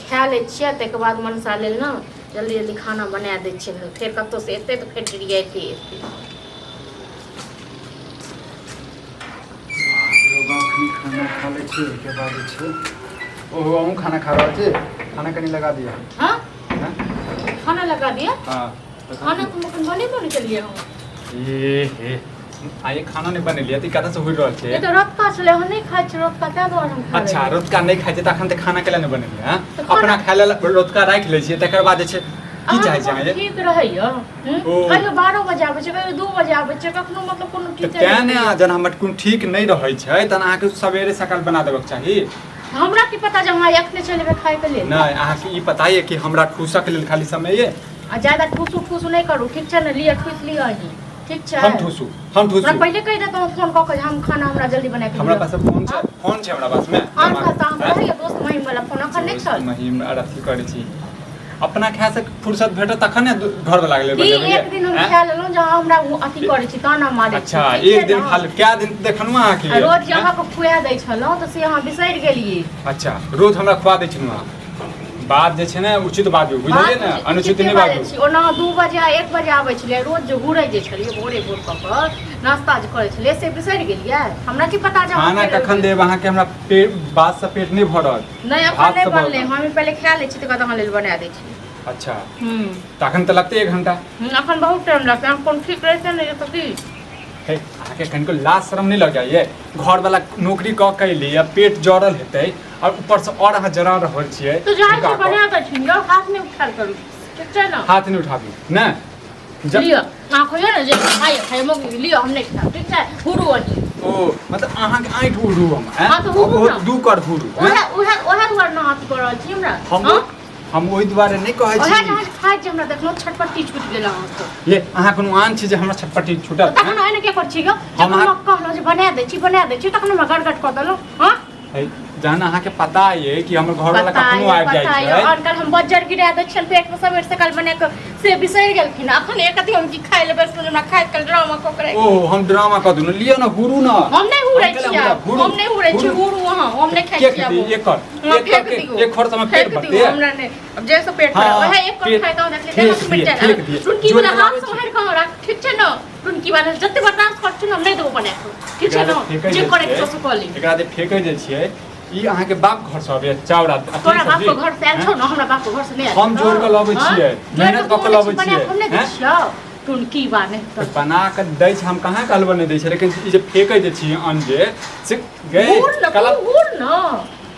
खा ले तक बाद मनसा लेल ना जल्दी जल्दी खाना बना दै छियै फिर कतौ से एते तो फिर डिरियाते खाना खा ले छियै के बाद छै ओहो हम खाना खा रहल छी खाना कनी लगा दिया हां खाना लगा दिया हां खाना तुम अपन बने तो नहीं चलिए हम हे आए खाना नहीं बनेलिए त कता से होई रहल छै ये तो रात का चले हम नहीं खाइ छ रात का क्या द्वार हम खा अच्छा रात का नहीं खाइ छै त अखन त खाना केला नहीं बनेलिए हां अपना खाय ले रात का राख ले छियै तकर बाद छै की चाहे छै ठीक रहैया कहियो 12 बजे आबै छै कहियो 2 बजे आबै छै कखनो मतलब कोनो ठीक है तेने जन हमर कोन ठीक नहीं रहै छै तन अहाँ के सवेरे सकाल बना देबक चाही हमरा की पता जे हमरा एखने चलेबे खाय के लेल नहीं अहाँ के ई पता है कि हमरा ठूसक लेल खाली समय है आ ज्यादा ठूसू नहीं करू ठीक छै न लिया ठूस लिया ही ठीक छै हम ठूसू हमरा पहले कहि दे तो फोन क के हम खाना हमरा जल्दी बना के हमरा पास फोन छै हमरा पास में हम खाता हम रहिए दोस्त महिम वाला फोन अखन नहीं चल महिम अरथी करै छी अपना खाय से फुर्सत भेटत तखन ने घर वाला लागले बनेबै एक दिन हम खा लेलौ जहां हमरा अथी करै छी ताना मारै छी अच्छा एक दिन खा ले क्या दिन देखनु अहाँ के रोज जहां को खुआ दै छलौ त से अहाँ बिसैर गेलिए अच्छा रोज हमरा खुआ दै छनु बात जे छै ने उचित बात बुझलिए ने अनुचित नहीं बात ओना 2 बजे 1 बजे आबै छलिए रोज जो घुरै जे छलिए भोरे भोर क नाश्ता जे करै छलिए से बिसैर गेलिए हमरा की पता जे खाना कखन देब अहाँ के हमरा पेट बात से पेट नहीं भरल नहीं अपन नहीं बनले हम पहले खा ले छी त कत अहाँ लेल बना दै छी अच्छा तखन त लगते 1 घंटा अखन बहुत टाइम लगते हम कोन ठीक रहते नहीं तो की हे आके कनको लाज शर्म नहीं लग जाइए घर वाला नौकरी क के लिए पेट जड़ल हेतै और ऊपर से और अहाँ जरा रहल छियै तो जाय छै बना के छिंगो हाथ में उठाल करू ठीक छै ना हाथ नहीं उठाबी ना लियो आ खोया ना जे खाय मग लियो हम नहीं खा ठीक छै हुरु अनि ओ मतलब अहाँ के आइठ उड़ू हम हां तो हुरु दू कर हुरु ओहे दुआर ना हाथ करल छी हमरा हम ओइ दुआरे नहीं कहै छी ओहे जहां खाय जे हमरा देखलो छटपट्टी छूट गेल अहाँ तो ले अहाँ कोनो आन छी जे हमरा छटपट्टी छूटत तखन ओने के कर छी ग हम कहलो जे बना दै छी तखन हमरा गड़गड़ क देलो हां जाना अहाँ के पता है कि हमर घर वाला कखनो आबि जाय छै अंकल हम बज्जर गिरा दै छन पेट में सबेर से कल बने के से बिसैर गेलखिन अखन एक अथी हम की खाय ले बस हमरा खाय कल ड्रामा क करे ओ हम ड्रामा क दुन लियो ना हुरु ना हम नहीं हुरै छी हम नहीं हुरै छी हुरु हां हम नहीं खाय छी अब एक खर्च में पेट भरते हमरा नहीं अब जैसे पेट भरा ओहे एक कर खाय त देख ले मिट जाए रुनकी वाला हाथ सोहर क रख ठीक छै न रुनकी वाला जत्ते बर्दाश्त करछु हम नहीं देबो बना ठीक छै न जे करे तो सकली एकरा दे फेकै जे छियै ई अहाँ के बाप घर से आबे चावड़ा तोरा बाप के घर से आल छौ न हमरा बाप के घर से नहीं आल हम जोड़ के लाबै छियै मेहनत क के लाबै छियै हैं टुनकी बाने तो बना के दै छै हम कहाँ कहल बने दै छै लेकिन ई जे फेकै जे छी अन्न जे से गए कला गुड़ न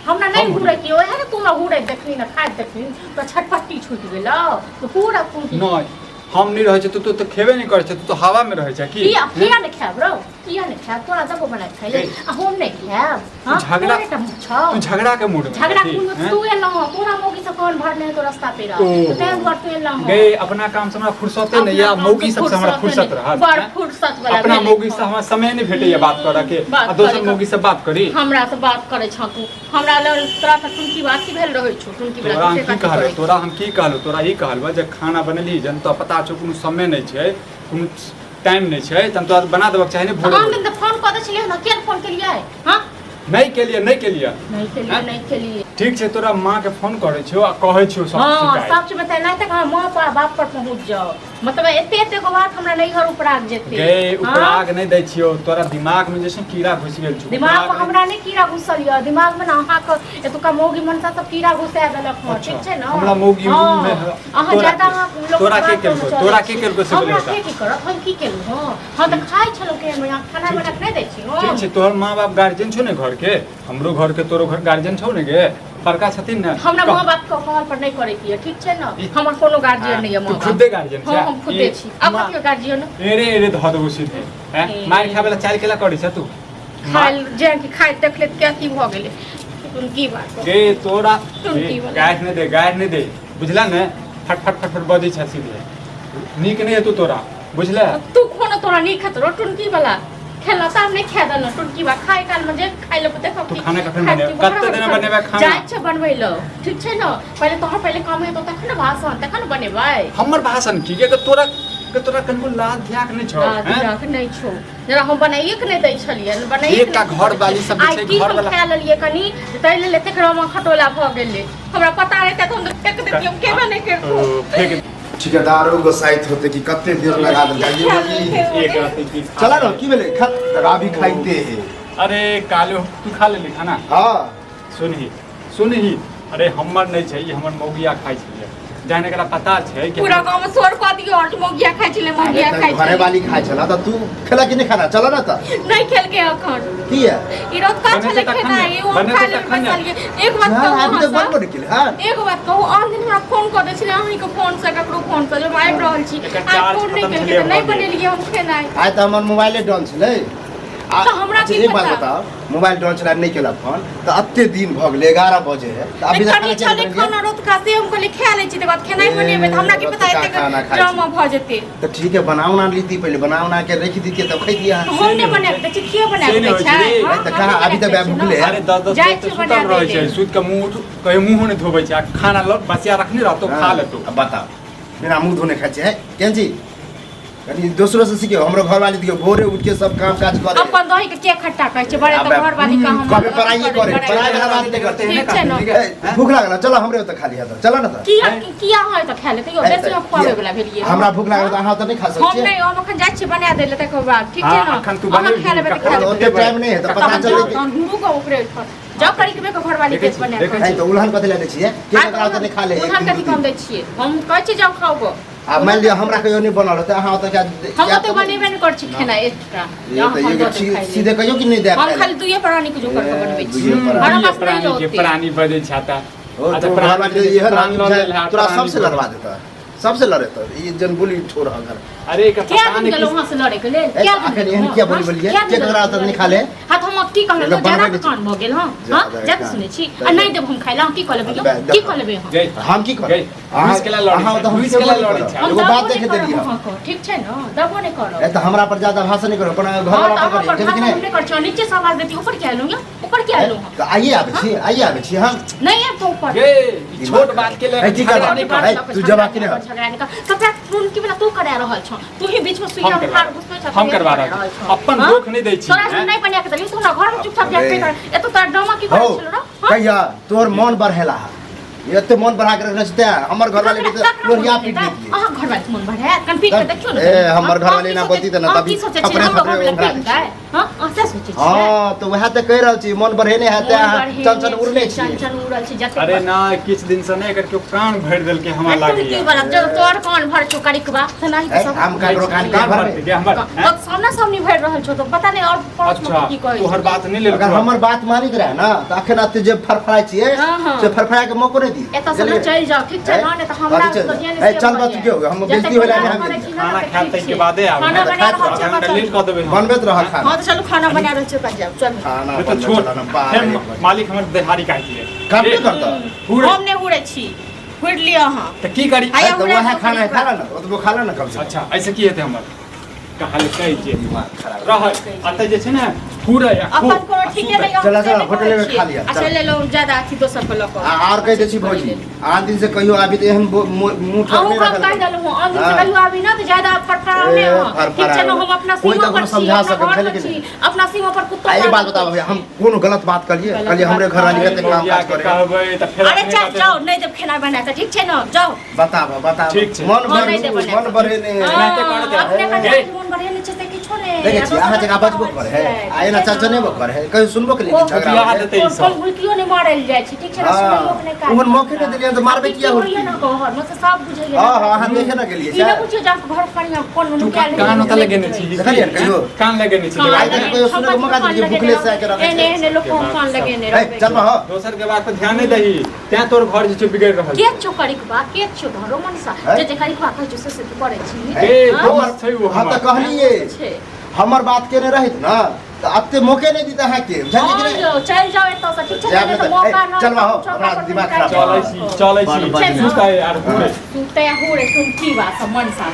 हमरा नहीं घुरै की ओहे ने तुम घुरै देखनी न खाय देखनी तो छटपट्टी छूट गेलो तो पूरा कुटी नहीं हम नहीं रहे छै तो खेबे नहीं करे छै तो हवा में रहे छै की किया नहीं खाब रो किया नहीं खाब तोरा जब बना खाइ ले हम नहीं खाब हां झगड़ा तू झगड़ा के मूड में झगड़ा तू एला पूरा मौगी से कौन भरने तो रास्ता पे रह तो तै दुआर तू एला गए अपना काम से हमरा फुर्सते नहीं या मौगी सब से हमरा फुर्सत रहा बड़ फुर्सत वाला अपना मौगी से हमरा समय नहीं भेटे ये बात करे के आ दोसर मौगी से बात करी हमरा से बात करे छ तू हमरा तोरा से तुम की बात की भेल रहै छ तुम की तोरा की कहल तोरा हम की कहलो तोरा ई कहलबा जे खाना बनली जन तो पता छ कोनो समय नहीं छै कोनो टाइम नहीं छै तन तो बना देबक चाहे ने भोरे हम दिन त फोन क दै छलिए न के फोन केलिए हां नहीं के लिए ठीक छै तोरा मां के फोन करे छियो आ कहै छियो सब हां सब चीज बता नहीं त कहां मां पर बाप पर पहुंच जाओ मतलब एते को बात हमरा नहीं घर उपराग जेते गए उपराग नहीं दै छियो तोरा दिमाग में जैसे कीड़ा घुस गेल छ दिमाग में हमरा नहीं कीड़ा घुसल य दिमाग में ना अहाँ के एतुका मौगी मनसा सब कीड़ा घुसा देलक ह ठीक छै न हमरा मौगी में अहाँ ज्यादा लोग तोरा के केलको से हमरा के की करत हम की केलु हम त खाइ छलो के हम खाना बना के नहीं दै छी ठीक छै तोहर मां-बाप गार्जियन छौ ने घर के हमरो घर के तोरो घर गार्जियन छौ ने गे बड़का छथिन न हमरा मां-बाप के कहल पर नहीं करे की ठीक छै न हमर कोनो गार्जियन नहीं है मां तू खुदे गार्जियन छै हम खुदे छी अब के गार्जियन एरे ध देबो सीधे हैं मार खाय वाला चाल केला करै छ तू खाल जे कि खाय देख ले क्या की भ गेले उनकी बात गे तोरा गाय नहीं दे बुझला ने फट फट फट फट बजै छ सीधे नीक नहीं है तू तोरा बुझला तू कोनो तोरा नीक खत टुनकी वाला खेला त हमने खा देल टुनकी बा खाय काल में जे खाय ले देखो तू खाना कखन बने कत्ते दिन बनेबा खाना जाय छ बनबै ल ठीक छै न पहले तोहर पहले काम है तो तखन भाषण तखन बनेबै हमर भाषण की के तोरा कनको लाज ध्याक नहीं छौ हैं ध्याक नहीं छौ जरा हम बनाइए के नहीं दै छलिए बनाइए एक का घर वाली सब छै घर वाला खा लेलिए कनी तै ले लेते रमा खटोला भ गेले हमरा पता रहे त फेंक देती हम केबे नहीं करबो फेंक ठिकेदारों को साइट होते कि कत्ते देर लगा दे जाइए एक रात की चला ना की बेले खत राबी खाइते हैं अरे कालो तू खा ले खाना हां सुनही अरे हमर नहीं छै ई हमर मौगिया खाइ छै जाने करा पता छै कि पूरा गांव में सोर को दियो और मोगिया खाइ छले मोगिया खाइ घरे छले वाली खाइ छला त तू खेला कि नहीं खाना चला ना त नहीं खेल के अखन की है ई रोज का छले खेना है वो खा ले बचलिए एक बात हां कहूं अभी तक बंद कर के हां एक बात कहूं आन दिन हमरा फोन कर दे छले अहीं के फोन से ककरो फोन से जो आबि रहल छी आज फोन नहीं केलके त नहीं बनेलिए हम खेना आइ त हमर मोबाइले डाउन छलै तो हमरा की एक बात पता? बताओ मोबाइल डाउन चला नहीं केला फोन त अत्ते दिन भ गेलै 11 बजे है त अभी तक कनी छले खाना रोज का से हम कहले खा ले छी त बात खेनाई बनेबे त हमरा की पता एते ड्रामा भ जेते तो ठीक है बनाओ ना लीती पहले बनाओ ना के रख दी के तब खाई दिया हम ने बना के चिट्ठिया बना के छै त कहां अभी तक भूखले है अरे 10 जाय मिनट छी सुतल बना रहै दे छै सुत के मुंह कहीं मुंह नहीं धोबै छै खाना बसिया रखने रहतो खा लेतो अब बताओ बिना मुंह धोने खाए है केन जी कनी दूसरों से सीखे हमरो घर वाली दियो भोरे उठ के सब काम काज करे अपन दही के खट्टा कहै छै बड़े तो घर वाली का हम कभी पढ़ाई करे पढ़ाई वाला बात नहीं करते ठीक छै न भूख लागल चलो हमरे त खा लिया चलो ना त किया है त खा लेते यो बेसी हम खुआवे वाला भेलिए हमरा भूख लागल त अहाँ त नहीं खा हम सकते नहीं हम अखन जाय छी बना दे ले तकर बाद ठीक छै न अखन तू बना खा लेबे त खा लेबे ओते टाइम नहीं है त पता चले कि गुरु को ऊपरे जब करी के घर वाली केस बना नहीं तो उल्हन कथि ले छिए के ककरा त नहीं खा ले उधार कथि कम दै छियै हम कहै छी जाओ खाओ गो आ मान लिया हमरा कहियो नहीं बनल त अहाँ त क्या हम तो बनेबे नहीं कर छी खेना एक्स्ट्रा ये तो सीधे कहियो कि नहीं दे हम खाली दुइये प्राणी के जो कर के बनबै छी दुइये हमरा पास प्राणी नहीं के होते प्राणी बजे छाता अच्छा प्राणी ये राम तोरा सबसे लड़वा देता सबसे लड़े तो ये जन बोली छोड़ अगर अरे का क्या पता दिन नहीं गलो वहां से लड़े के ले क्या आखिर एहन क्या बोली बोलिए के ककरा त नहीं खा ले हां हम अब की कहले ज्यादा दुकान भ गेल हां हां ज्यादा सुनै छी आ नहीं देब हम खाइला की कहले की कहले हम की कर अहाँ के लड़े अहाँ तो हम के लड़े छै एगो बात देखे देलिए ठीक छै न दबो नहीं करो ए त हमरा पर ज्यादा भाषण नहीं करो अपन घर वाला पर करिए ठीक नहीं कर छ नीचे से आवाज देती ऊपर क्या लूंगा ऊपर क्या लूंगा तो आइए आवे छी हम नहीं है तो ऊपर ये छोट बात के ले ठीक है तू जवाब कि नहीं तो क्या तुम की वाला तू करा रहल छ तू ही बीच में सुइया फाड़ घुसबै छ हम करवा रहा अपन दुख नहीं दै छी तोरा से नहीं बनिया के दली तोरा घर में चुपचाप जाके कर ए तो तार ड्रामा की कर छलो रे कहिया तोर मन बढ़ेला ये तो मन बढ़ा के रखने से हमर घर वाले लोहिया पीट देती हां घर वाले मन बढ़े कन पीट के देखियो ए हमर घर वाले ना बोलती त ना तभी अपने अपने हां ऐसा सोचे छी हां तो वह त कह रहल छी मन बढ़े नहीं है टेंशन उड़ले छी टेंशन उड़ल छी जते अरे ना किछ दिन से नहीं करके प्राण भर देल के हमरा लागी की बात जब तोर कान भर छो करी के बात नहीं तो सब हम काकरो कान के भर के हमर तो सामना सामने भर रहल छो तो पता नहीं और पांच में की कहै तोहर बात नहीं ले अगर हमर बात मानी के रहे ना त अखन अते जे फरफराई छिए से फरफराई के मौको नहीं दी एता से चल जाओ ठीक छै ना तो हमरा तो ध्यान से चल बात क्यों हम बेइज्जती होला नहीं हम खाना खाते के बादे आवे खाना बना रहल छै हम डिलीट कर देबे बनबेत रह खाना हां तो चलो खाना बना रहल छै कर जाओ चल खाना तो छोड़ मालिक हमर देहारी काट दिए काम नहीं करता हम नहीं उड़े छी उड़ लिया हां तो की करी तो वह खाना खा ना तो खा ना कम से अच्छा ऐसे की हेते हमर कहल कहि जे रह अते जे छै ना पूरा अपन को ठीक है नहीं चला होटल में खा लिया अच्छा ले लो ज्यादा अथी दोसर को लको और कह दे छी भौजी आन दिन से कहियो आबी तो हम मुंह ठोक नहीं रखल कह दलो आन दिन से कहियो आबी ना तो ज्यादा फटफड़ाने हो ठीक है ना हम अपना सीमा पर समझा सके खेले के अपना सीमा पर कुत्ता ये बात बताओ भैया हम कौन गलत बात करिए हमरे घर वाली के काम काज करे कहबै त फेर अरे चल जाओ नहीं जब खाना बना त ठीक छै ना जाओ बताओ ठीक छै मन भरे ने मन भरे ने छै कि छोड़े देखे छी अहाँ जगह बचबो करे है आए ना चाचा नहीं करे है कहीं सुनबो के लिए झगड़ा कोन भूतियो ने मारल जाय छै ठीक छै ना सुनियो के नहीं काज ओहन मौके ने देलिए तो मारबे किया हो ना घर में से सब बुझे हां हम देखे ना गेलिए ई ना पूछियो जा घर करिया कोन निकाल कान होता लगेने छी देखलिए कहियो कान लगेने छी आई तक कहियो सुने को मौका दीजिए भूखले से आके रखे एने एने लोग कान लगेने रहे चल हो दोसर के बात पर ध्यान नहीं दही त्या तोर घर जे छै बिगड़ रहल के चोकरी के बात के छो धरो मनसा जे करी के बात कहै छै से करे छी ए दोस्त छै वो हम त कहलिए हमर बात के ने रहित ना तो अत्ते मौके नहीं देता है के जाने के चल जाओ एतो से ठीक छै ना तो मौका ना चल हो हमरा दिमाग खराब चलै छी सुताय यार पूरे सुताय हो रे तुम की बात मनसा